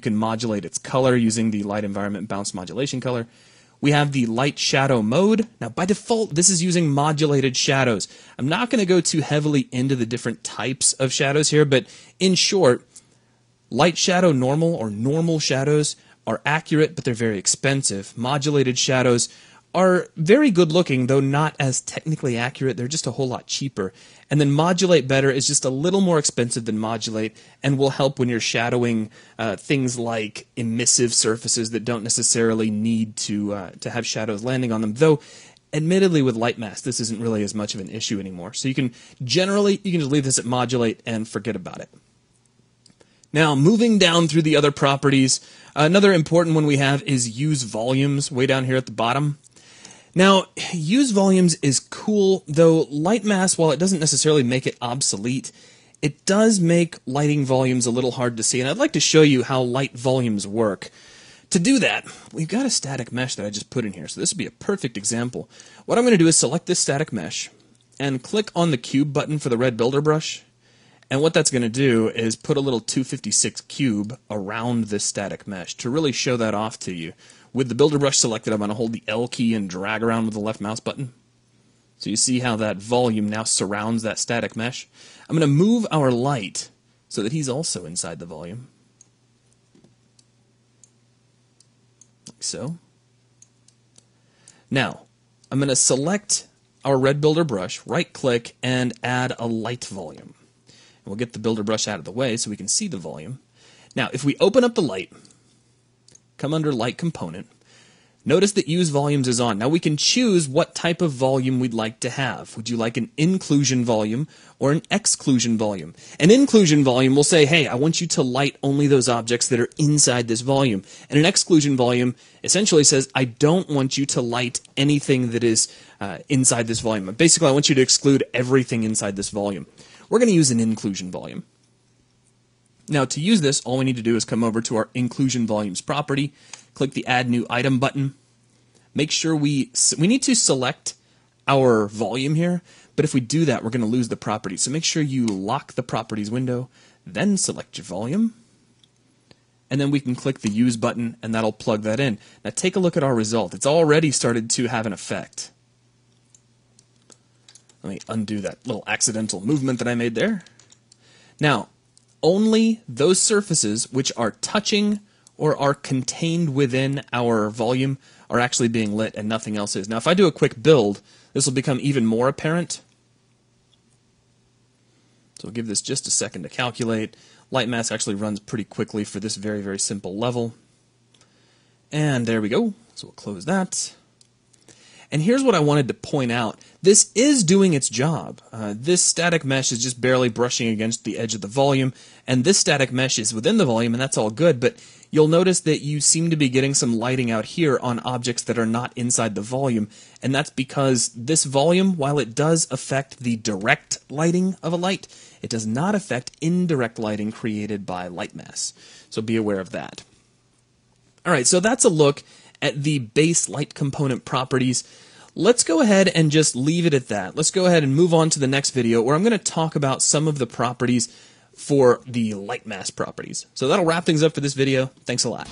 can modulate its color using the light environment bounce modulation color. We have the light shadow mode. Now, by default, this is using modulated shadows. I'm not going to go too heavily into the different types of shadows here, but in short, light shadow normal or normal shadows are accurate, but they're very expensive. Modulated shadows are very good looking, though not as technically accurate. They're just a whole lot cheaper. And then modulate better is just a little more expensive than modulate and will help when you're shadowing things like emissive surfaces that don't necessarily need to have shadows landing on them. Though, admittedly, with light mask, this isn't really as much of an issue anymore. So you can just leave this at modulate and forget about it. Now, moving down through the other properties, another important one we have is use volumes way down here at the bottom. Now, use volumes is cool, though light mask, while it doesn't necessarily make it obsolete, it does make lighting volumes a little hard to see, and I'd like to show you how light volumes work. To do that, we've got a static mesh that I just put in here, so this would be a perfect example. What I'm going to do is select this static mesh and click on the cube button for the red builder brush, and what that's going to do is put a little 256 cube around this static mesh to really show that off to you. With the builder brush selected, I'm going to hold the L key and drag around with the left mouse button. So you see how that volume now surrounds that static mesh. I'm going to move our light so that he's also inside the volume. Like so. Now, I'm going to select our red builder brush, right-click, and add a light volume. And we'll get the builder brush out of the way so we can see the volume. Now, if we open up the light, come under light component, notice that use volumes is on. Now we can choose what type of volume we'd like to have. Would you like an inclusion volume or an exclusion volume? An inclusion volume will say, hey, I want you to light only those objects that are inside this volume. And an exclusion volume essentially says, I don't want you to light anything that is inside this volume. Basically, I want you to exclude everything inside this volume. We're going to use an inclusion volume. Now, to use this, all we need to do is come over to our Inclusion Volumes property, click the Add New Item button. Make sure we need to select our volume here, but if we do that, we're going to lose the property. So make sure you lock the Properties window, then select your volume, and then we can click the Use button, and that'll plug that in. Now, take a look at our result. It's already started to have an effect. Let me undo that little accidental movement that I made there. Now, only those surfaces which are touching or are contained within our volume are actually being lit and nothing else is. Now if I do a quick build, this will become even more apparent. So we'll give this just a second to calculate. Light mask actually runs pretty quickly for this very, very simple level. And there we go. So we'll close that. And here's what I wanted to point out. This is doing its job. This static mesh is just barely brushing against the edge of the volume, and this static mesh is within the volume, and that's all good, but you'll notice that you seem to be getting some lighting out here on objects that are not inside the volume, and that's because this volume, while it does affect the direct lighting of a light, it does not affect indirect lighting created by light mask. So be aware of that. Alright, so that's a look at the base light component properties. Let's go ahead and just leave it at that. Let's go ahead and move on to the next video where I'm going to talk about some of the properties for the light mask properties. So that'll wrap things up for this video. Thanks a lot.